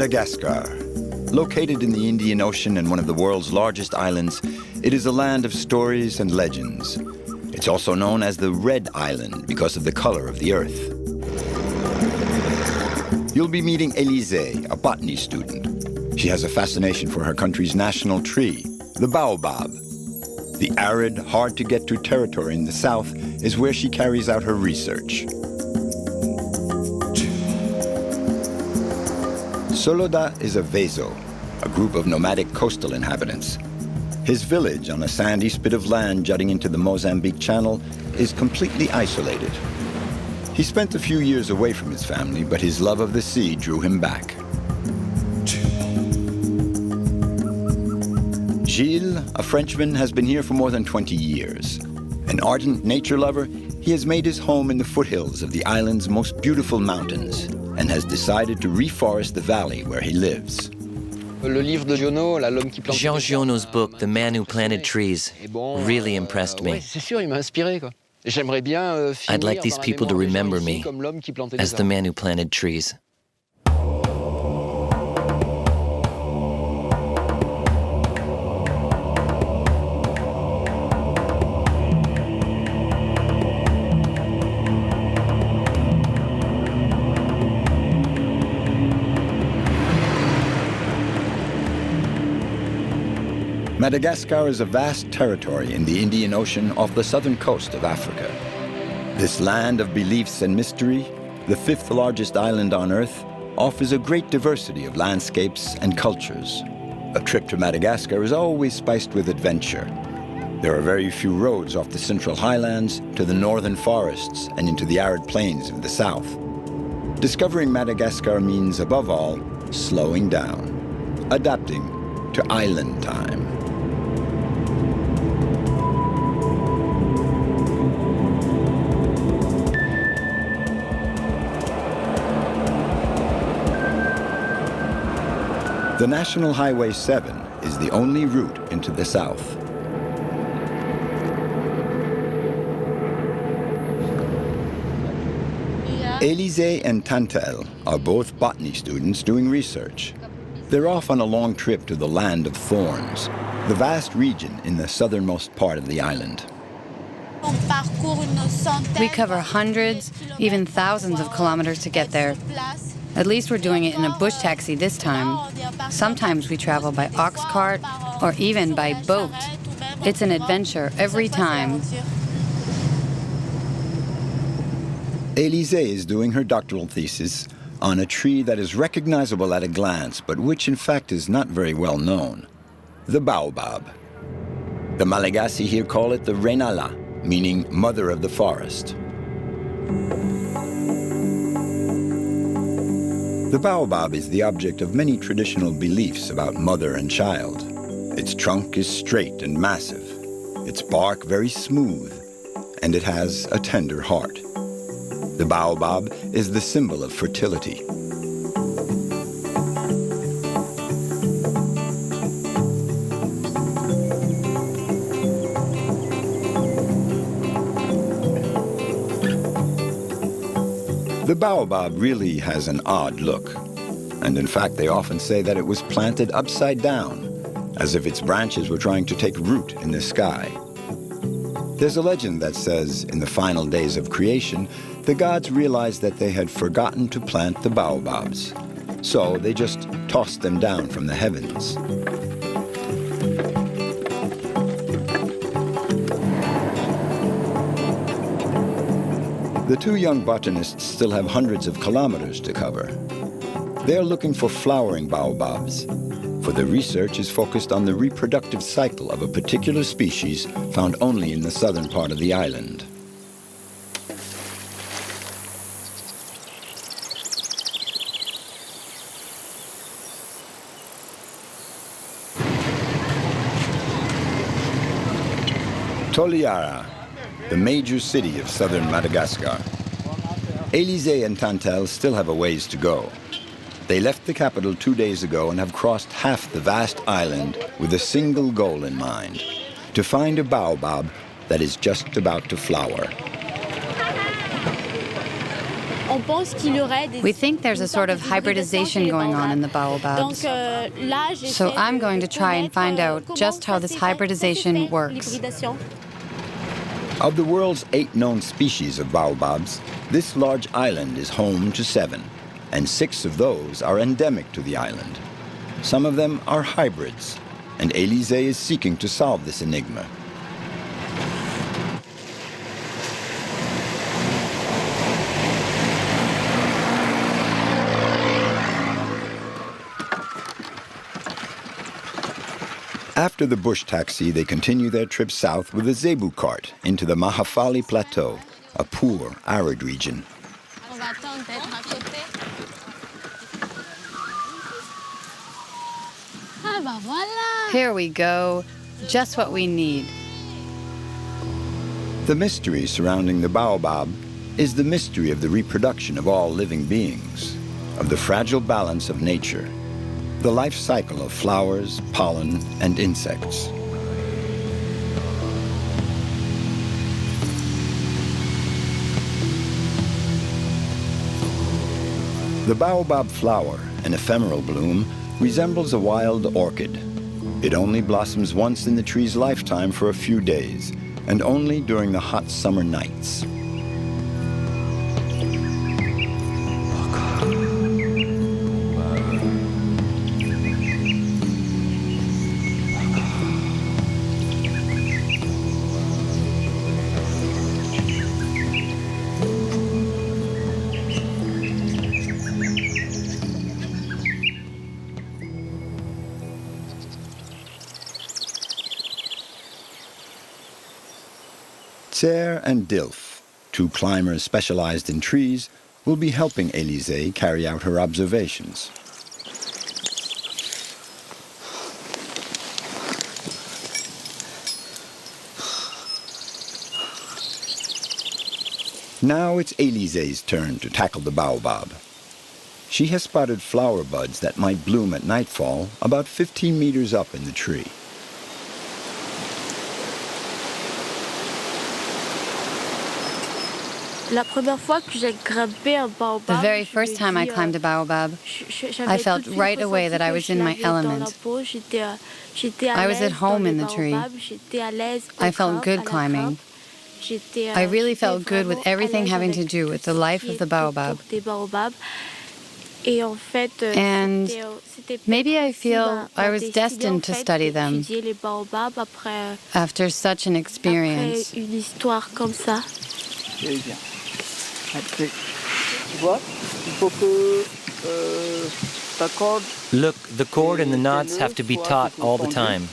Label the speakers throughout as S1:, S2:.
S1: Madagascar. Located in the Indian Ocean and one of the world's largest islands, it is a land of stories and legends. It's also known as the Red Island because of the color of the earth. You'll be meeting Elysée, a botany student. She has a fascination for her country's national tree, the Baobab. The arid, hard-to-get-to territory in the south is where she carries out her research. Soloda is a Vezo, a group of nomadic coastal inhabitants. His village on a sandy spit of land jutting into the Mozambique Channel is completely isolated. He spent a few years away from his family, but his love of the sea drew him back. Gilles, a Frenchman, has been here for more than 20 years. An ardent nature lover, he has made his home in the foothills of the island's most beautiful mountains and has decided to reforest the valley where he lives.
S2: Jean Giono's book, The Man Who Planted Trees, really impressed me. I'd like these people to remember me as the man who planted trees.
S1: Madagascar is a vast territory in the Indian Ocean off the southern coast of Africa. This land of beliefs and mystery, the fifth largest island on Earth, offers a great diversity of landscapes and cultures. A trip to Madagascar is always spiced with adventure. There are very few roads off the central highlands to the northern forests and into the arid plains of the south. Discovering Madagascar means, above all, slowing down, adapting to island time. The National Highway 7 is the only route into the south. Elysée and Tantel are both botany students doing research. They're off on a long trip to the Land of Thorns, the vast region in the southernmost part of the island.
S3: We cover hundreds, even thousands of kilometers to get there. At least we're doing it in a bush taxi this time. Sometimes we travel by ox cart or even by boat. It's an adventure every time.
S1: Elysée is doing her doctoral thesis on a tree that is recognizable at a glance, but which in fact is not very well known, the Baobab. The Malagasy here call it the Renala, meaning mother of the forest. The baobab is the object of many traditional beliefs about mother and child. Its trunk is straight and massive, its bark very smooth, and it has a tender heart. The baobab is the symbol of fertility. The baobab really has an odd look, and in fact they often say that it was planted upside down, as if its branches were trying to take root in the sky. There's a legend that says, in the final days of creation, the gods realized that they had forgotten to plant the baobabs, so they just tossed them down from the heavens. The two young botanists still have hundreds of kilometers to cover. They're looking for flowering baobabs, for the research is focused on the reproductive cycle of a particular species found only in the southern part of the island. Toliara, the major city of southern Madagascar. Elysée and Tantel still have a ways to go. They left the capital 2 days ago and have crossed half the vast island with a single goal in mind: to find a baobab that is just about to flower.
S3: We think there's a sort of hybridization going on in the Baobabs. So I'm going to try and find out just how this hybridization works.
S1: Of the world's 8 known species of baobabs, this large island is home to 7, and 6 of those are endemic to the island. Some of them are hybrids, and Elysée is seeking to solve this enigma. After the bush taxi, they continue their trip south with a zebu cart into the Mahafali Plateau, a poor, arid region.
S3: Here we go, just what we need.
S1: The mystery surrounding the baobab is the mystery of the reproduction of all living beings, of the fragile balance of nature, the life cycle of flowers, pollen, and insects. The baobab flower, an ephemeral bloom, resembles a wild orchid. It only blossoms once in the tree's lifetime for a few days, and only during the hot summer nights. Tsaranoro and Gilles, 2 climbers specialized in trees, will be helping Elysée carry out her observations. Now it's Élysée's turn to tackle the baobab. She has spotted flower buds that might bloom at nightfall about 15 meters up in the tree.
S3: The very first time I climbed a baobab, I felt right away that I was in my element. I was at home in the tree. I felt good climbing. I really felt good with everything having to do with the life of the baobab. And maybe I feel I was destined to study them after such an experience.
S2: Look, the cord and the knots have to be taut all the time.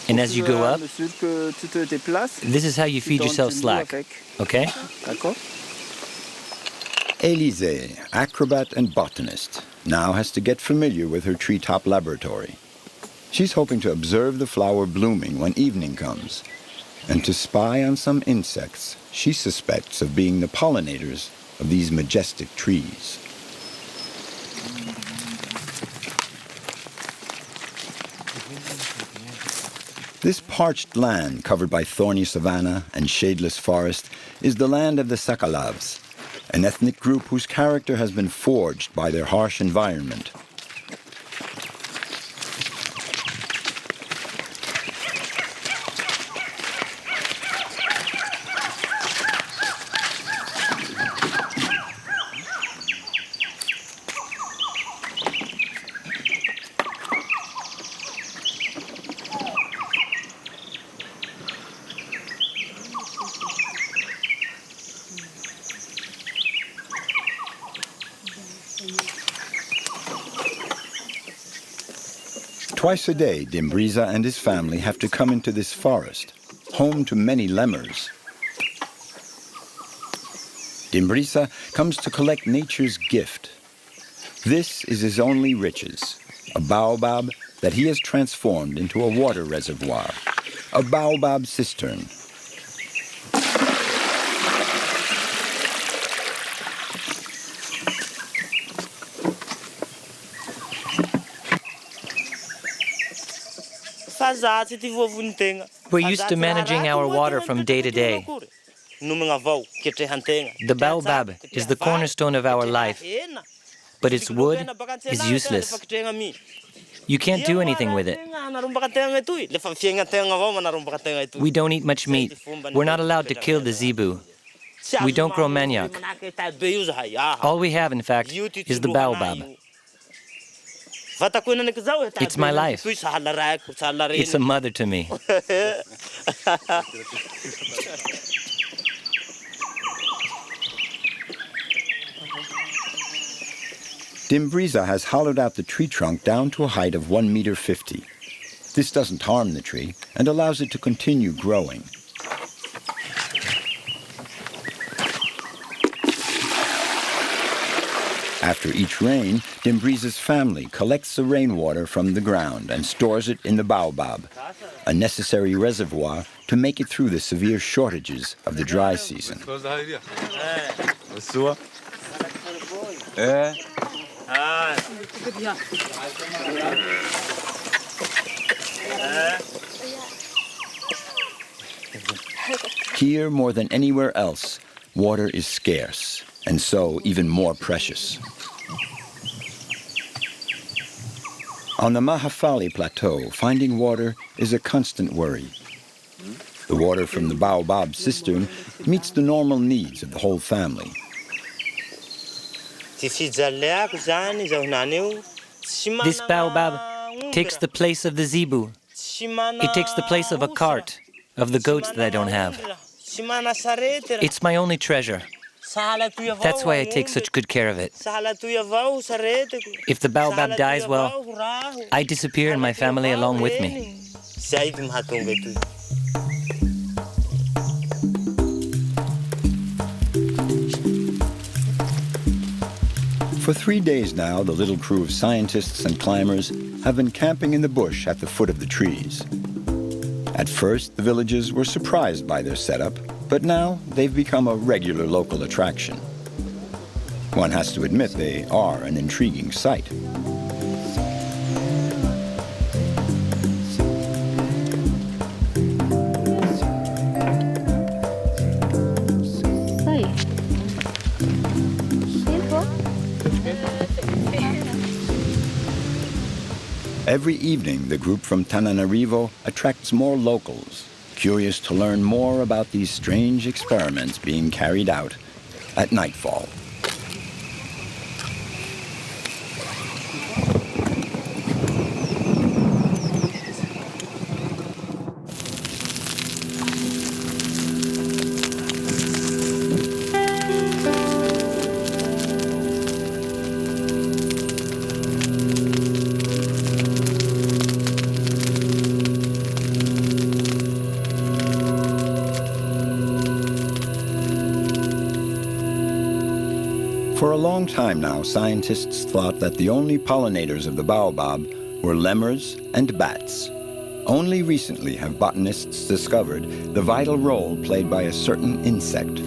S2: And as you go up, this is how you feed yourself slack, okay?
S1: Elysée, acrobat and botanist, now has to get familiar with her treetop laboratory. She's hoping to observe the flower blooming when evening comes, and to spy on some insects she suspects of being the pollinators of these majestic trees. This parched land covered by thorny savanna and shadeless forest is the land of the Sakalavs, an ethnic group whose character has been forged by their harsh environment. Twice a day, Dimbriza and his family have to come into this forest, home to many lemurs. Dimbriza comes to collect nature's gift. This is his only riches, a baobab that he has transformed into a water reservoir, a baobab cistern.
S2: We're used to managing our water from day to day. The baobab is the cornerstone of our life, but its wood is useless. You can't do anything with it. We don't eat much meat. We're not allowed to kill the zebu. We don't grow manioc. All we have, in fact, is the baobab. It's my life. It's a mother to me.
S1: Dimbriza has hollowed out the tree trunk down to a height of 1.50 meters. This doesn't harm the tree and allows it to continue growing. After each rain, Dimbriza's family collects the rainwater from the ground and stores it in the baobab, a necessary reservoir to make it through the severe shortages of the dry season. Here, more than anywhere else, water is scarce, and so even more precious. On the Mahafali Plateau, finding water is a constant worry. The water from the Baobab cistern meets the normal needs of the whole family.
S2: This baobab takes the place of the zebu. It takes the place of a cart, of the goats that I don't have. It's my only treasure. That's why I take such good care of it. If the baobab dies, well, I disappear and my family along with me.
S1: For 3 days now, the little crew of scientists and climbers have been camping in the bush at the foot of the trees. At first, the villagers were surprised by their setup, but now they've become a regular local attraction. One has to admit they are an intriguing sight. Every evening, the group from Tananarivo attracts more locals, curious to learn more about these strange experiments being carried out at nightfall. For a long time now, scientists thought that the only pollinators of the baobab were lemurs and bats. Only recently have botanists discovered the vital role played by a certain insect,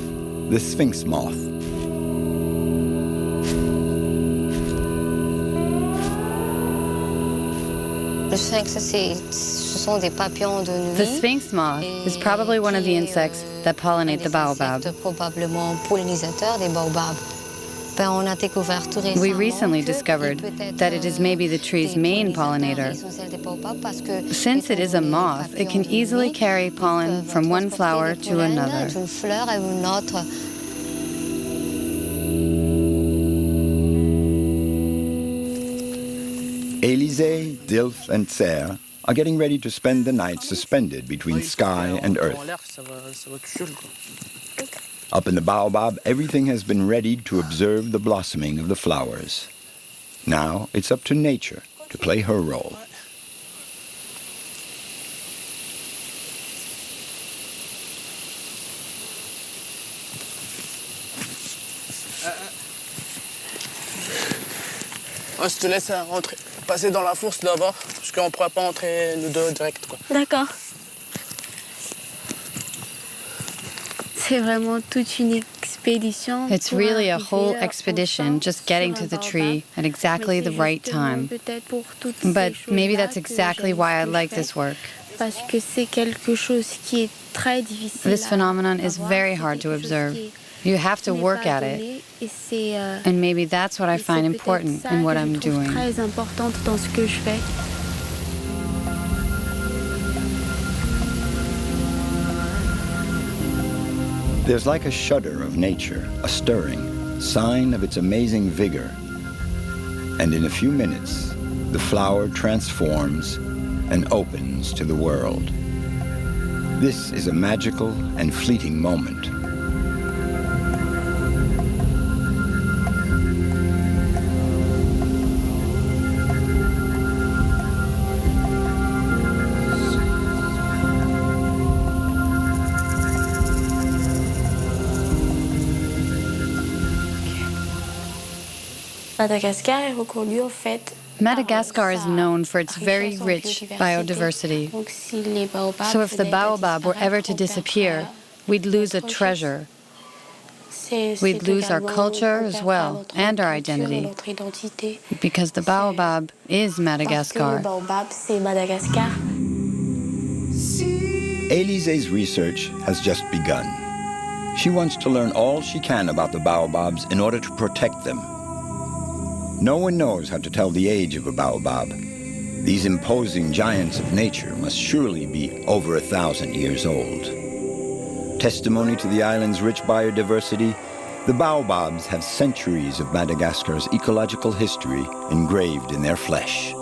S1: the sphinx moth.
S3: The sphinx moth is probably one of the insects that pollinate the baobab. We recently discovered that it is maybe the tree's main pollinator. Since it is a moth, it can easily carry pollen from one flower to another.
S1: Elysée, Dilf, and Tsaranoro are getting ready to spend the night suspended between sky and earth. Up in the baobab, everything has been readied to observe the blossoming of the flowers. Now it's up to nature to play her role.
S4: Je te laisse passer dans la fourche d'abord, parce qu'on ne pourra pas entrer nous deux direct.
S5: D'accord. C'est vraiment toute une expédition.
S3: It's really a whole expedition just getting to the tree at exactly the right time. But maybe that's exactly why I like this work.
S5: parce que c'est quelque chose qui est très difficile.
S3: This phenomenon is very hard to observe. You have to work at it. And maybe that's what I find important in what I'm doing.
S5: Très importante dans ce que je fais.
S1: There's like a shudder of nature, a stirring, sign of its amazing vigor. And in a few minutes, the flower transforms and opens to the world. This is a magical and fleeting moment.
S5: Madagascar est reconnu en fait.
S3: Madagascar is known for its very rich biodiversity. So if the baobab were ever to disappear, we'd lose a treasure. We'd lose our culture as well, and our identity, because the baobab is Madagascar.
S1: Élysée's research has just begun. She wants to learn all she can about the baobabs in order to protect them. No one knows how to tell the age of a baobab. These imposing giants of nature must surely be over 1,000 years old. Testimony to the island's rich biodiversity, the baobabs have centuries of Madagascar's ecological history engraved in their flesh.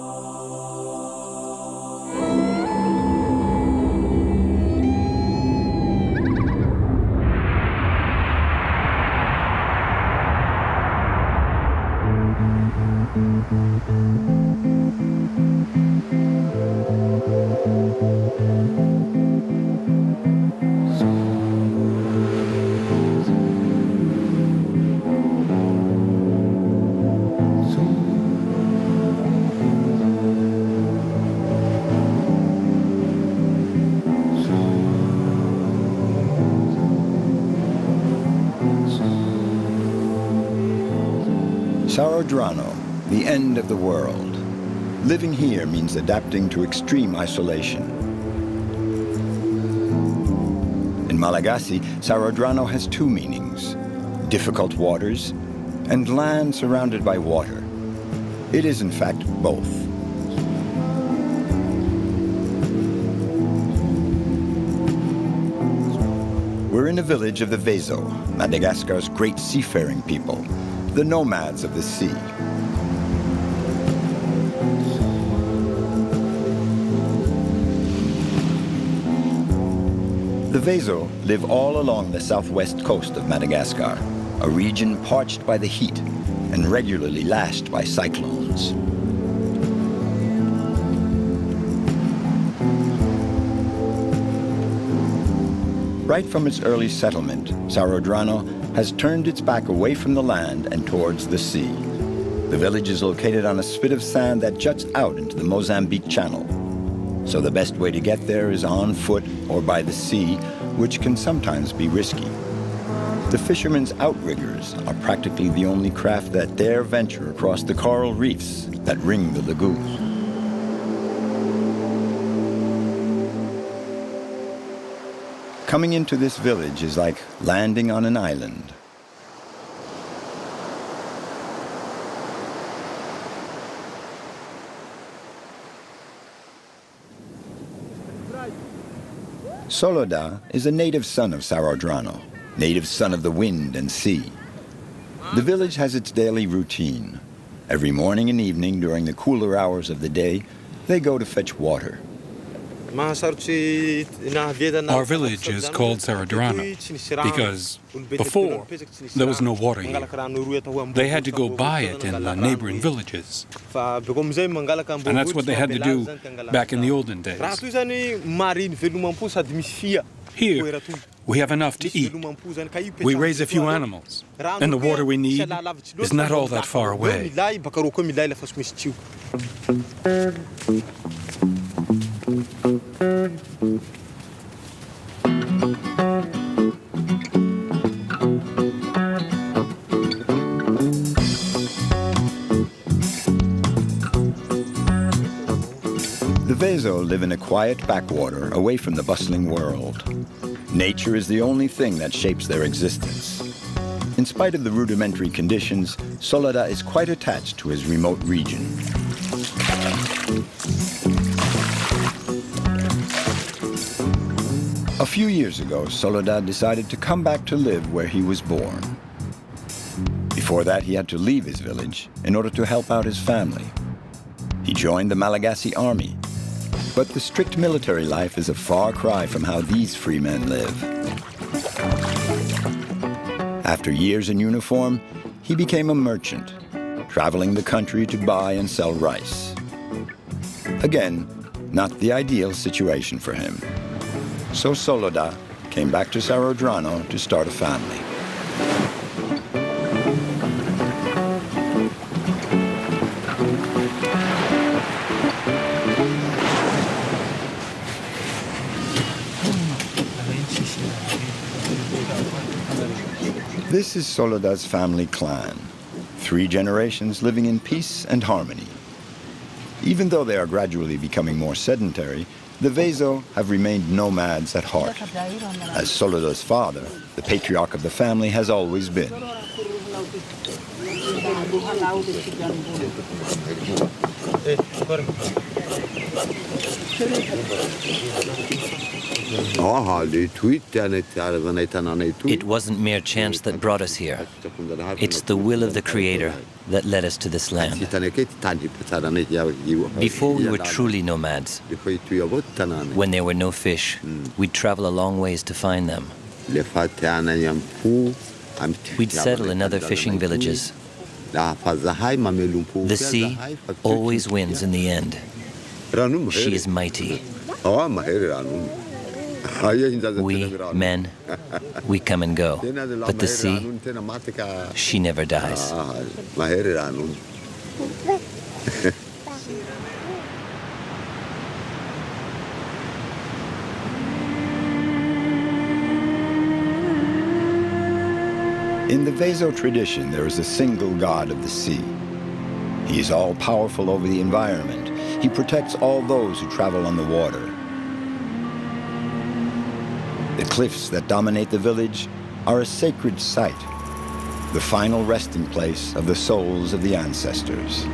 S1: Tsaranoro, the end of the world. Living here means adapting to extreme isolation. In Malagasy, Tsaranoro has two meanings: difficult waters and land surrounded by water. It is in fact both. We're in a village of the Vezo, Madagascar's great seafaring people, the nomads of the sea. The Vezo live all along the southwest coast of Madagascar, a region parched by the heat and regularly lashed by cyclones. Right from its early settlement, Tsaranoro has turned its back away from the land and towards the sea. The village is located on a spit of sand that juts out into the Mozambique Channel. So the best way to get there is on foot or by the sea, which can sometimes be risky. The fishermen's outriggers are practically the only craft that dare venture across the coral reefs that ring the lagoon. Coming into this village is like landing on an island. Soloda is a native son of Tsaranoro, native son of the wind and sea. The village has its daily routine. Every morning and evening during the cooler hours of the day, they go to fetch water.
S6: Our village is called Tsaranoro because before there was no water here. They had to go buy it in the neighboring villages. And that's what they had to do back in the olden days. Here, we have enough to eat. We raise a few animals, and the water we need is not all that far away.
S1: The Vezo live in a quiet backwater away from the bustling world. Nature is the only thing that shapes their existence. In spite of the rudimentary conditions, Soloda is quite attached to his remote region. A few years ago, Soloda decided to come back to live where he was born. Before that, he had to leave his village in order to help out his family. He joined the Malagasy army, but the strict military life is a far cry from how these free men live. After years in uniform, he became a merchant, traveling the country to buy and sell rice. Again, not the ideal situation for him. So Soloda came back to Tsaranoro to start a family. This is Soloda's family clan, 3 generations living in peace and harmony. Even though they are gradually becoming more sedentary, the Vezo have remained nomads at heart, as Soloda's father, the patriarch of the family, has always been.
S2: It wasn't mere chance that brought us here. It's the will of the Creator that led us to this land. Before we were truly nomads, when there were no fish, we'd travel a long ways to find them. We'd settle in other fishing villages. The sea always wins in the end. She is mighty. We, men, we come and go. But the sea, she never dies.
S1: In the Vezo tradition, there is a single god of the sea. He is all-powerful over the environment. He protects all those who travel on the water. The cliffs that dominate the village are a sacred site, the final resting place of the souls of the ancestors.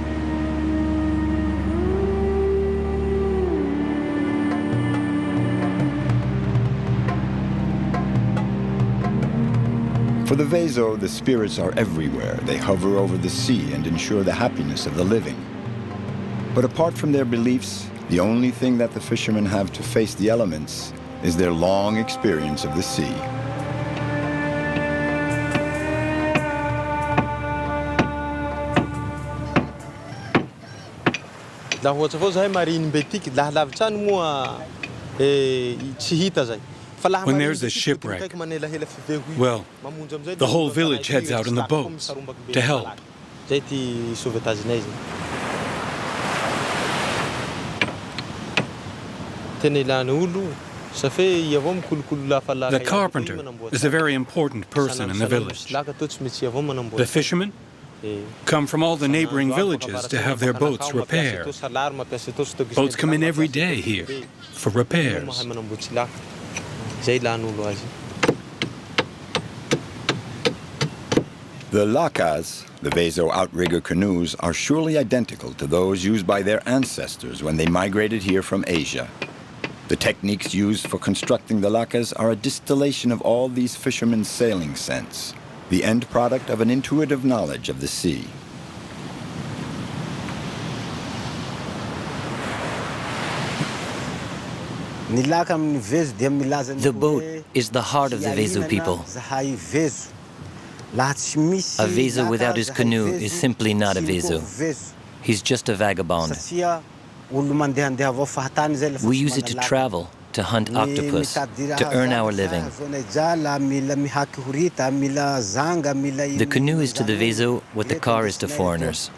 S1: For the Vezo, the spirits are everywhere. They hover over the sea and ensure the happiness of the living. But apart from their beliefs, the only thing that the fishermen have to face the elements is their long experience of the sea.
S6: When there's a shipwreck, well, the whole village heads out in the boats to help. The carpenter is a very important person in the village. The fishermen come from all the neighboring villages to have their boats repaired. Boats come in every day here for repairs.
S1: The lakas, the Vezo outrigger canoes, are surely identical to those used by their ancestors when they migrated here from Asia. The techniques used for constructing the lakas are a distillation of all these fishermen's sailing sense, the end product of an intuitive knowledge of the sea.
S2: The boat is the heart of the Vezo people. A Vezo without his canoe is simply not a Vezo. He's just a vagabond. We use it to travel, to hunt octopus, to earn our living. The canoe is to the Vezo what the car is to foreigners.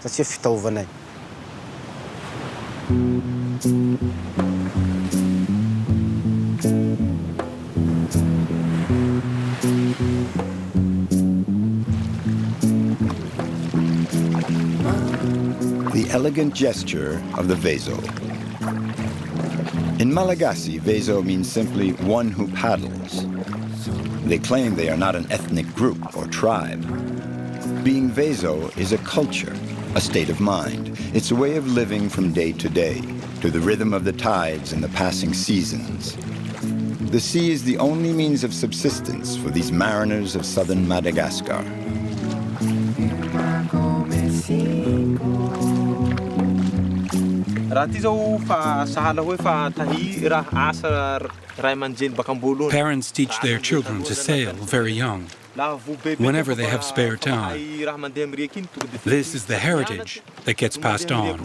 S1: The elegant gesture of the Vezo. In Malagasy, Vezo means simply one who paddles. They claim they are not an ethnic group or tribe. Being Vezo is a culture, a state of mind. It's a way of living from day to day, to the rhythm of the tides and the passing seasons. The sea is the only means of subsistence for these mariners of southern Madagascar.
S6: Parents teach their children to sail very young, whenever they have spare time. This is the heritage that gets passed on.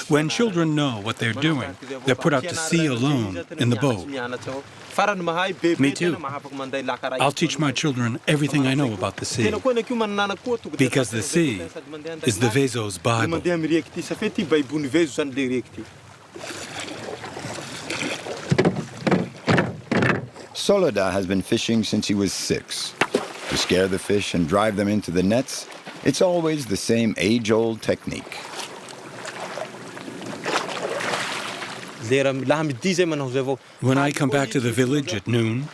S6: When children know what they're doing, they're put out to sea alone in the boat. Me too. I'll teach my children everything I know about the sea, because the sea is the Vezo's Bible.
S1: Soloda has been fishing since he was 6. To scare the fish and drive them into the nets, it's always the same age-old technique.
S6: When I come back to the village at noon,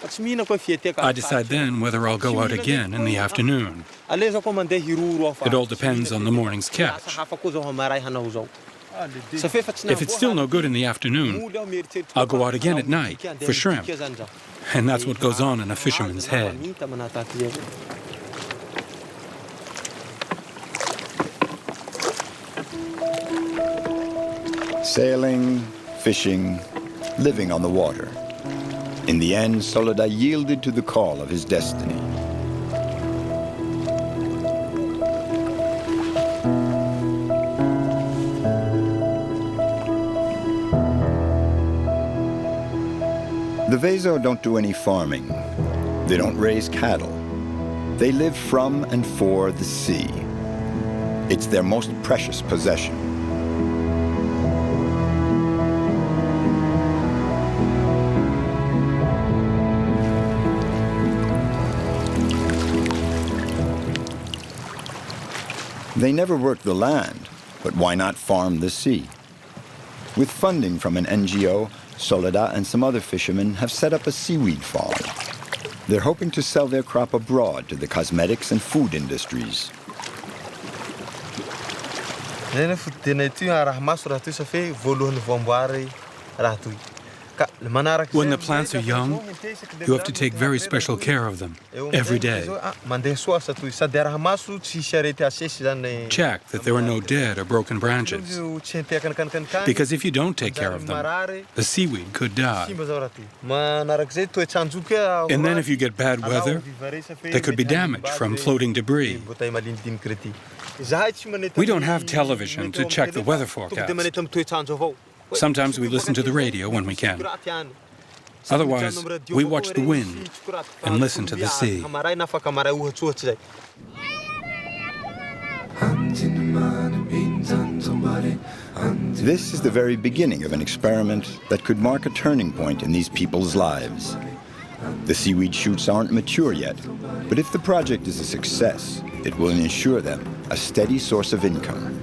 S6: I decide then whether I'll go out again in the afternoon. It all depends on the morning's catch. If it's still no good in the afternoon, I'll go out again at night for shrimp. And that's what goes on in a fisherman's head.
S1: Sailing, fishing, living on the water. In the end, Soloda yielded to the call of his destiny. The Vezo don't do any farming. They don't raise cattle. They live from and for the sea. It's their most precious possession. They never work the land, but why not farm the sea? With funding from an NGO, Soloda and some other fishermen have set up a seaweed farm. They're hoping to sell their crop abroad to the cosmetics and food industries.
S6: When the plants are young, you have to take very special care of them every day. Check that there are no dead or broken branches, because if you don't take care of them, the seaweed could die. And then if you get bad weather, there could be damage from floating debris. We don't have television to check the weather forecast. Sometimes we listen to the radio when we can. Otherwise, we watch the wind and listen to the sea.
S1: This is the very beginning of an experiment that could mark a turning point in these people's lives. The seaweed shoots aren't mature yet, but if the project is a success, it will ensure them a steady source of income.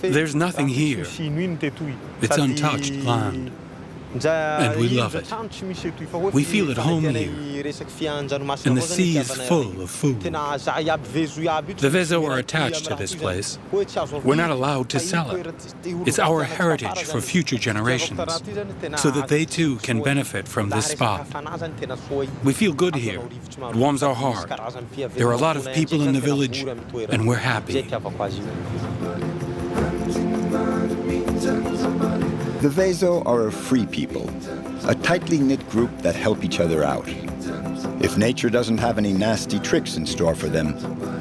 S6: There's nothing here. It's untouched land. And we love it. We feel at home here. And the sea is full of food. The Vezo are attached to this place. We're not allowed to sell it. It's our heritage for future generations, so that they too can benefit from this spot. We feel good here. It warms our heart. There are a lot of people in the village, and we're happy.
S1: The Vezo are a free people, a tightly knit group that help each other out. If nature doesn't have any nasty tricks in store for them,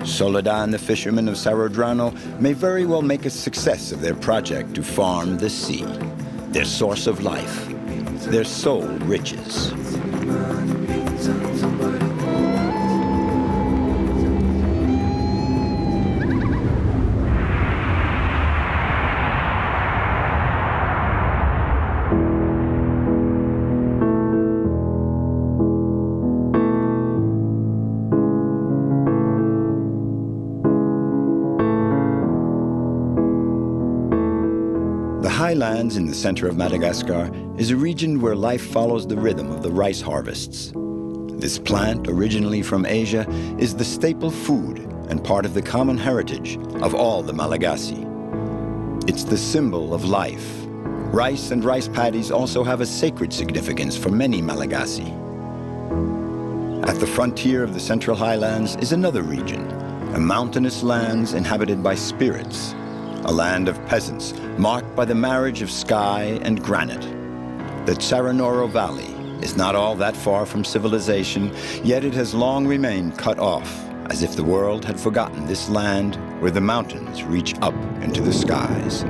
S1: Soloda and the fishermen of Tsaranoro may very well make a success of their project to farm the sea, their source of life, their sole riches. highlands in the center of Madagascar is a region where life follows the rhythm of the rice harvests. This plant, originally from Asia, is the staple food and part of the common heritage of all the Malagasy. It's the symbol of life. Rice and rice paddies also have a sacred significance for many Malagasy. At the frontier of the Central Highlands is another region, a mountainous lands inhabited by spirits, a land of peasants marked by the marriage of sky and granite. The Tsaranoro Valley is not all that far from civilization, yet it has long remained cut off, as if the world had forgotten this land where the mountains reach up into the skies.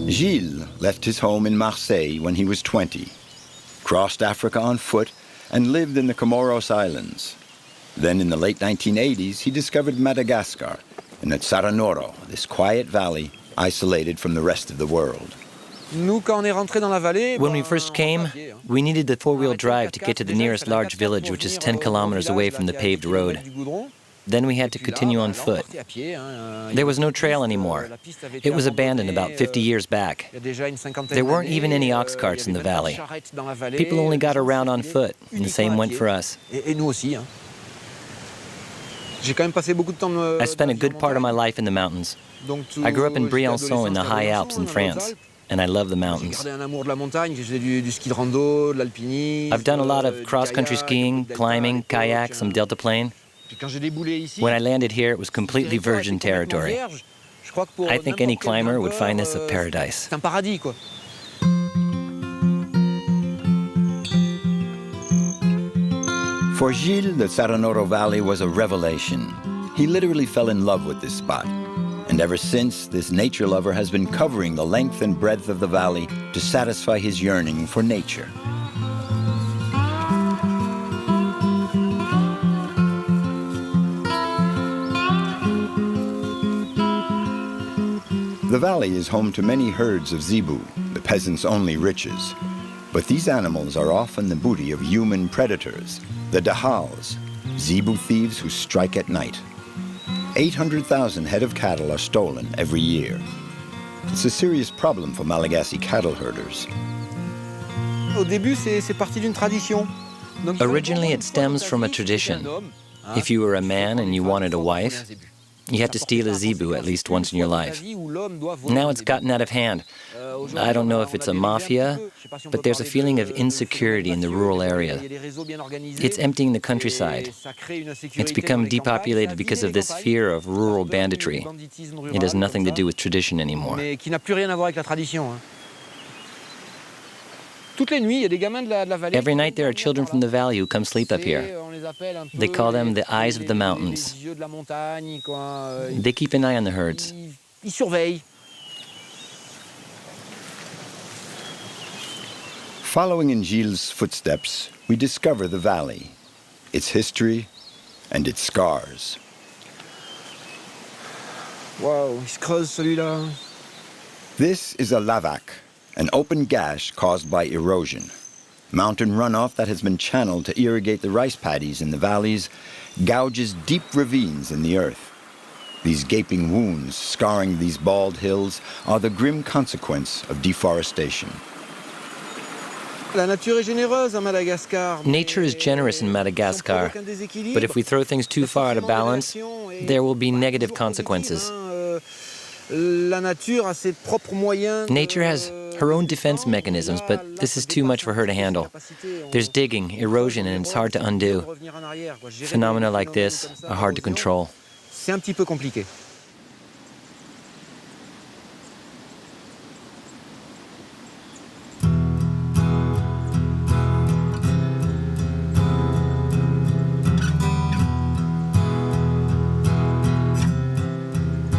S1: Gilles left his home in Marseille when he was 20, crossed Africa on foot, and lived in the Comoros Islands. Then in the late 1980s, he discovered Madagascar in the Tsaranoro, this quiet valley isolated from the rest of the world.
S2: When we first came, we needed the four-wheel drive to get to the nearest large village, which is 10 kilometers away from the paved road. Then we had to continue on foot. There was no trail anymore. It was abandoned about 50 years back. There weren't even any ox carts in the valley. People only got around on foot, and the same went for us. I spent a good part of my life in the mountains. I grew up in Briançon in the high Alps in France, and I love the mountains. I've done a lot of cross-country skiing, climbing, kayak, some deltaplane. When I landed here, it was completely virgin territory. I think any climber would find this a paradise.
S1: For Gilles, the Tsaranoro Valley was a revelation. He literally fell in love with this spot. And ever since, this nature lover has been covering the length and breadth of the valley to satisfy his yearning for nature. The valley is home to many herds of zebu, the peasants' only riches. But these animals are often the booty of human predators, the dahals, zebu thieves who strike at night. 800,000 head of cattle are stolen every year. It's a serious problem for Malagasy cattle herders.
S2: Originally, it stems from a tradition. If you were a man and you wanted a wife, you had to steal a zebu at least once in your life. Now it's gotten out of hand. I don't know if it's a mafia, but there's a feeling of insecurity in the rural area. It's emptying the countryside. It's become depopulated because of this fear of rural banditry. It has nothing to do with tradition anymore. Every night there are children from the valley who come sleep up here. They call them the eyes of the mountains. They keep an eye on the herds.
S1: Following in Gilles' footsteps, we discover the valley, its history, and its scars.
S7: Wow, il se creuse celui-là.
S1: This is a lavac, an open gash caused by erosion. Mountain runoff that has been channeled to irrigate the rice paddies in the valleys gouges deep ravines in the earth. These gaping wounds scarring these bald hills are the grim consequence of deforestation.
S2: Nature is generous in Madagascar, but if we throw things too far out of balance, there will be negative consequences. Nature has her own defense mechanisms, but this is too much for her to handle. There's digging, erosion, and it's hard to undo. Phenomena like this are hard to control.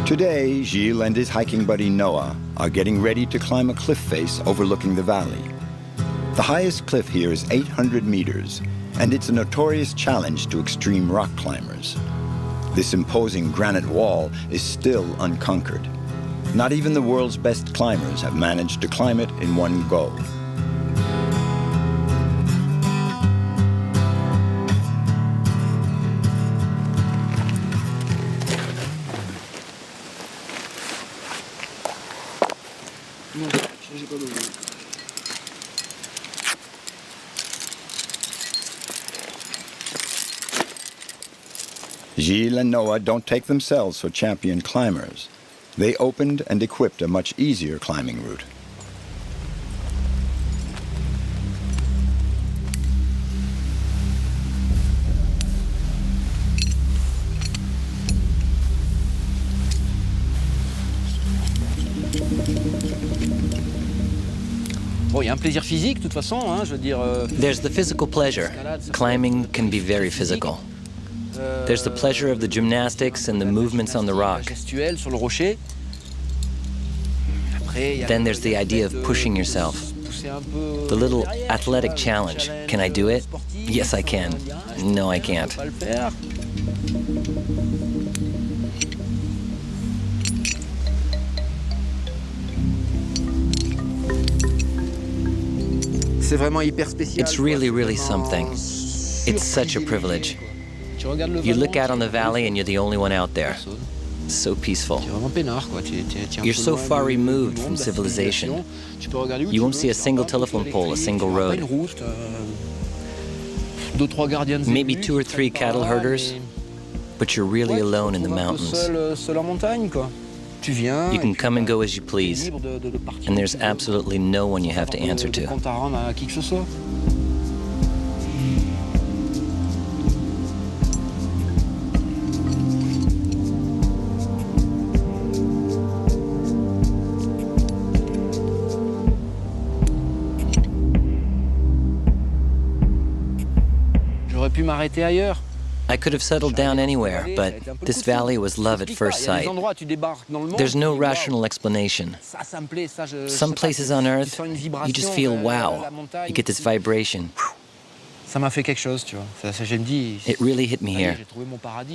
S1: Today, Gilles and his hiking buddy Noah are getting ready to climb a cliff face overlooking the valley. The highest cliff here is 800 meters, and it's a notorious challenge to extreme rock climbers. This imposing granite wall is still unconquered. Not even the world's best climbers have managed to climb it in one go. Gilles and Noah don't take themselves for champion climbers. They opened and equipped a much easier climbing route.
S7: Bon, il y a un plaisir physique, de toute façon, hein, je veux dire.
S2: There's the physical pleasure. Climbing can be very physical. There's the pleasure of the gymnastics and the movements on the rock.
S7: Gestuelle sur le rocher.
S2: Then there's the idea of pushing yourself. The little athletic challenge. Can I do it? Yes, I can. No, I can't. It's really, really something. It's such a privilege. You look out on the valley and you're the only one out there. So peaceful. You're so far removed from civilization. You won't see a single telephone pole, a single road. Maybe 2 or 3 cattle herders, but you're really alone in the mountains. You can come and go as you please, and there's absolutely no one you have to answer to. I could have settled down anywhere, but this valley was love at first sight. There's no rational explanation. Some places on Earth, you just feel wow. You get this vibration. It really hit me here.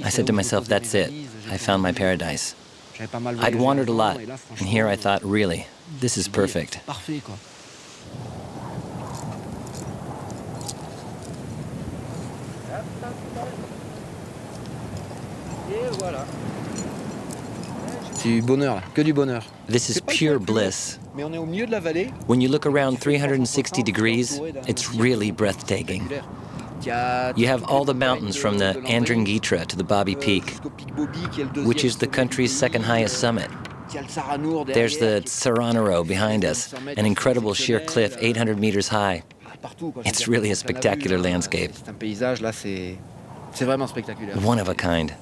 S2: I said to myself, that's it. I found my paradise. I'd wandered a lot, and here I thought, really, this is perfect. This is pure bliss. When you look around 360 degrees, it's really breathtaking. You have all the mountains from the Andringitra to the Bobby Peak, which is the country's second highest summit. There's the Tsaranoro behind us, an incredible sheer cliff 800 meters high. It's really a spectacular landscape. One of a kind.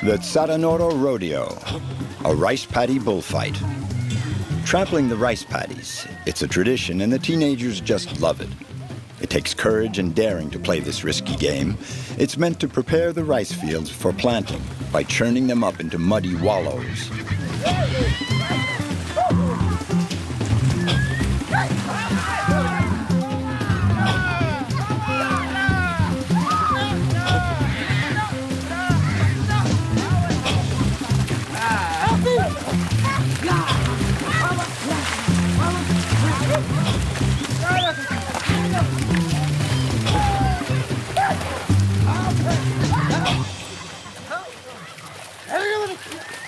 S1: The Tsaranoro Rodeo, a rice paddy bullfight. Trampling the rice paddies, it's a tradition and the teenagers just love it. It takes courage and daring to play this risky game. It's meant to prepare the rice fields for planting by churning them up into muddy wallows.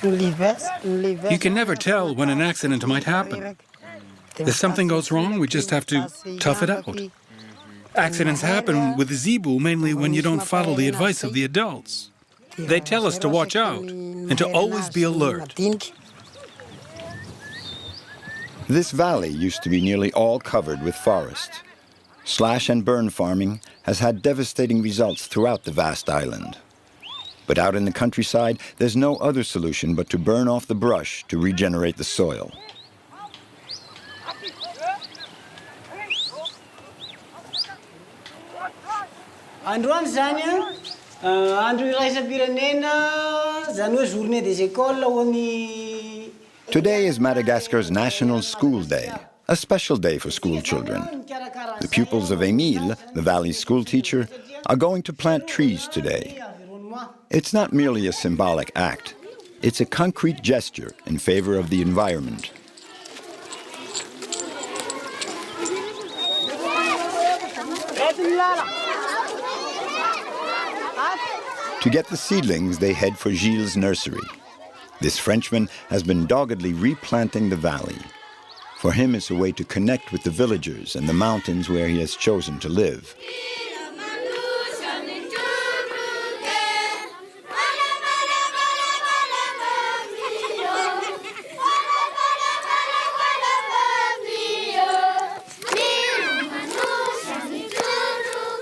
S6: You can never tell when an accident might happen. If something goes wrong, we just have to tough it out. Accidents happen with the zebu mainly when you don't follow the advice of the adults. They tell us to watch out and to always be alert.
S1: This valley used to be nearly all covered with forest. Slash and burn farming has had devastating results throughout the vast island. But out in the countryside, there's no other solution but to burn off the brush to regenerate the soil.
S8: Androany zany andro iraisam-pirenena zany hoe journée des écoles ho an'ny
S1: Today is Madagascar's National School Day, a special day for school children. The pupils of Emile, the valley's school teacher, are going to plant trees today. It's not merely a symbolic act. It's a concrete gesture in favor of the environment. To get the seedlings, they head for Gilles' nursery. This Frenchman has been doggedly replanting the valley. For him, it's a way to connect with the villagers and the mountains where he has chosen to live.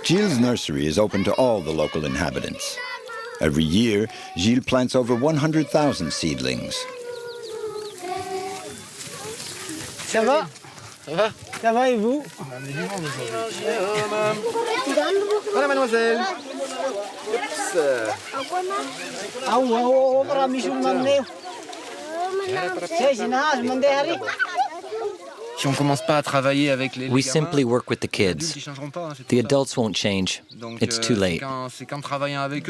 S1: Gilles' nursery is open to all the local inhabitants. Every year, Gilles plants over 100,000 seedlings.
S8: Ça va? Ça va? Ça va et vous?
S7: Voilà, mademoiselle. Si on commence pas à travailler avec les
S2: We simply work with the kids. The adults won't change. It's too late.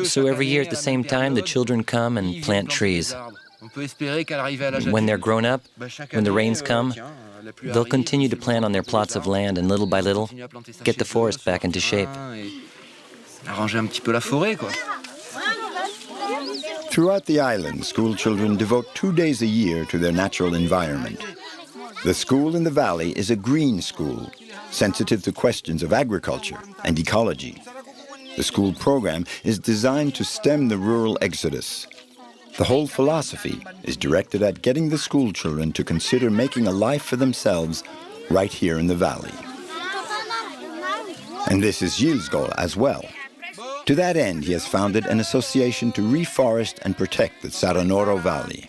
S2: So every year at the same time, the children come and plant trees. When they're grown up, when the rains come, they'll continue to plant on their plots of land and little by little get the forest back into shape.
S7: Arranger un petit peu la forêt, quoi.
S1: Throughout the island, school children devote 2 days a year to their natural environment. The school in the valley is a green school, sensitive to questions of agriculture and ecology. The school program is designed to stem the rural exodus. The whole philosophy is directed at getting the school children to consider making a life for themselves right here in the valley. And this is Gilles' goal as well. To that end, he has founded an association to reforest and protect the Tsaranoro Valley.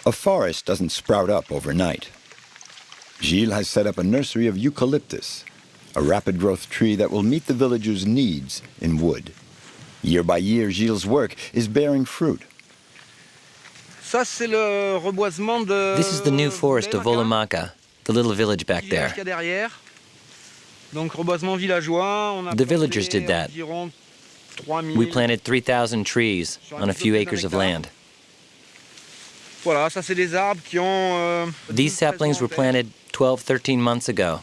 S1: A forest doesn't sprout up overnight. Gilles has set up a nursery of eucalyptus, a rapid-growth tree that will meet the villagers' needs in wood. Year by year, Gilles' work is bearing fruit.
S2: This is the new forest of Volumaka, the little village back there. The villagers did that. We planted 3,000 trees on a few acres of land. These saplings were planted 12, 13 months ago.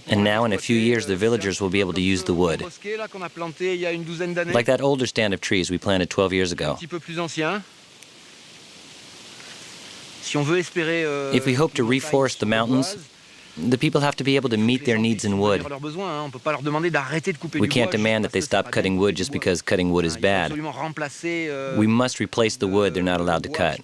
S2: And now in a few years, the villagers will be able to use the wood. Like that older stand of trees we planted 12 years ago. If we hope to reforest the mountains, the people have to be able to meet their needs in wood. We can't demand that they stop cutting wood just because cutting wood is bad. We must replace the wood they're not allowed to cut.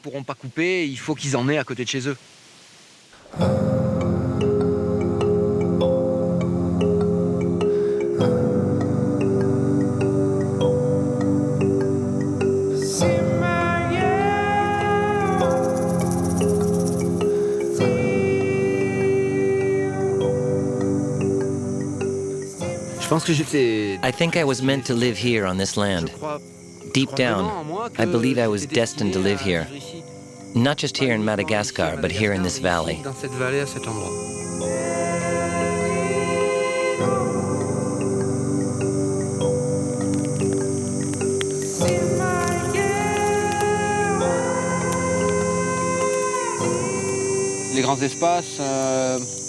S2: I think I was meant to live here on this land. Deep down, I believe I was destined to live here. Not just here in Madagascar, but here in this valley.
S7: Les grands espaces.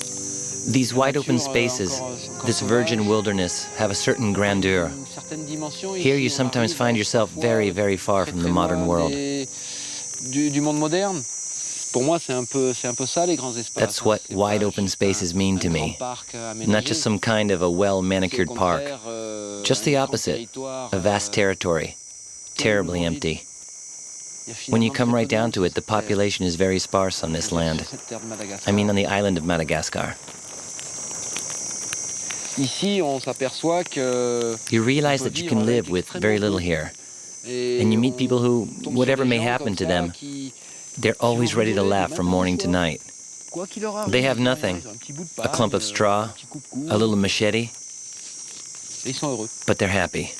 S2: These wide open spaces, this virgin wilderness, have a certain grandeur. Here you sometimes find yourself very, very far from the modern world. That's what wide open spaces mean to me. Not just some kind of a well-manicured park. Just the opposite, a vast territory, terribly empty. When you come right down to it, the population is very sparse on this land. I mean on the island of Madagascar.
S7: Ici, on s'aperçoit que
S2: You realize that you can live with very little here. And you meet people who, whatever may happen to them, they're always ready to laugh from morning to night. They have nothing, a clump of straw, a little machete, but they're happy.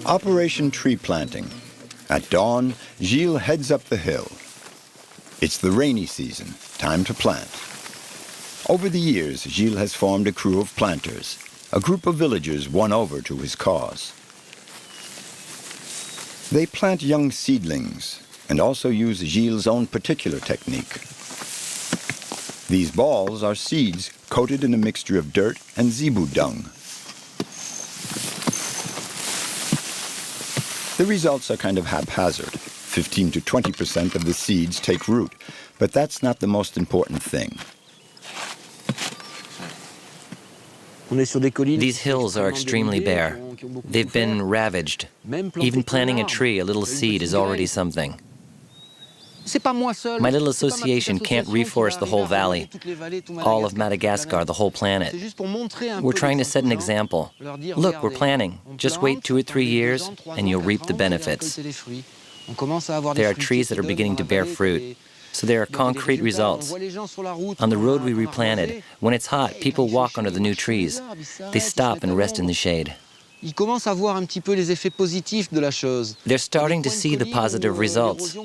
S1: Operation Tree Planting. At dawn, Gilles heads up the hill. It's the rainy season, time to plant. Over the years, Gilles has formed a crew of planters, a group of villagers won over to his cause. They plant young seedlings and also use Gilles' own particular technique. These balls are seeds coated in a mixture of dirt and zebu dung. The results are kind of haphazard. 15 to 20% of the seeds take root, but that's not the most important thing.
S2: These hills are extremely bare. They've been ravaged. Even planting a tree, a little seed, is already something. My little association can't reforest the whole valley, all of Madagascar, the whole planet. We're trying to set an example. Look, we're planting. Just wait 2 or 3 years and you'll reap the benefits. There are trees that are beginning to bear fruit. So there are concrete results. On the road we replanted, when it's hot, people walk under the new trees. They stop and rest in the shade.
S7: Ils commencent à voir un petit peu les effets positifs de la chose.
S2: They're starting to see the positive results.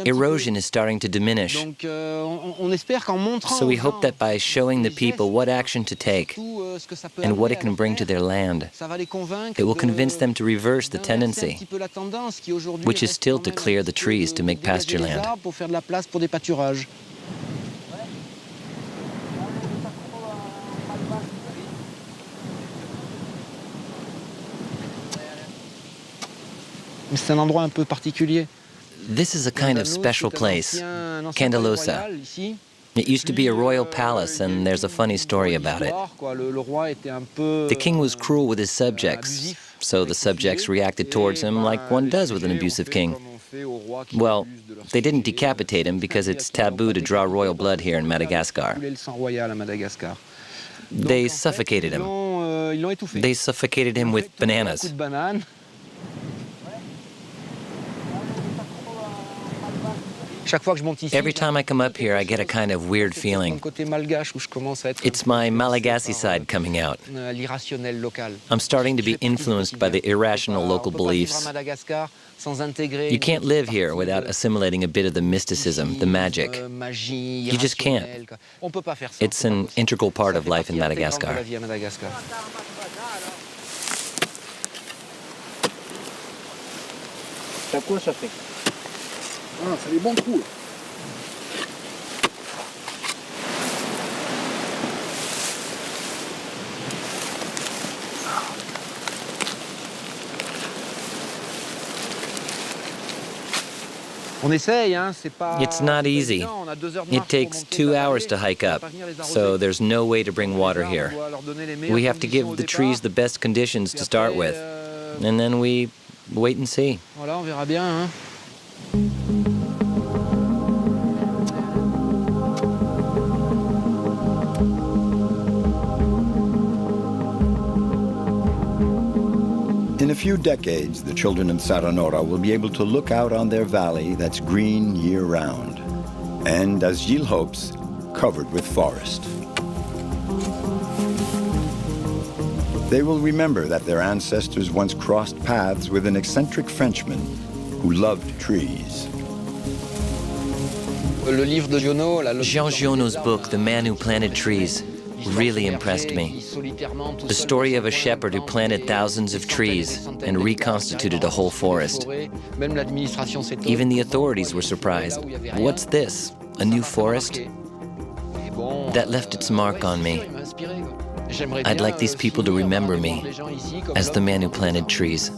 S2: Erosion is starting to diminish. So we hope that by showing the people what action to take and what it can bring to their land, it will convince them to reverse the tendency, which is still to clear the trees to make pasture land.
S7: C'est un endroit un peu particulier.
S2: This is a kind of special place, Candelosa. It used to be a royal palace, and there's a funny story about it. The king was cruel with his subjects, so the subjects reacted towards him like one does with an abusive king. Well, they didn't decapitate him because it's taboo to draw royal blood here in Madagascar. They suffocated him. They suffocated him with bananas. Every time I come up here, I get a kind of weird feeling. It's my Malagasy side coming out. I'm starting to be influenced by the irrational local beliefs. You can't live here without assimilating a bit of the mysticism, the magic. You just can't. It's an integral part of life in Madagascar.
S8: Ah, c'est des bons coups.
S2: It's not easy. It takes 2 hours to hike up, so there's no way to bring water here. We have to give the trees the best conditions to start with, and then we wait and see.
S7: Voilà, on verra bien, hein.
S1: In a few decades, the children of Tsaranoro will be able to look out on their valley that's green year-round, and, as Gilles hopes, covered with forest. They will remember that their ancestors once crossed paths with an eccentric Frenchman who loved trees.
S2: Jean Giono's book, The Man Who Planted Trees, really impressed me. The story of a shepherd who planted thousands of trees and reconstituted a whole forest. Even the authorities were surprised. What's this? A new forest? That left its mark on me. I'd like these people to remember me as the man who planted trees.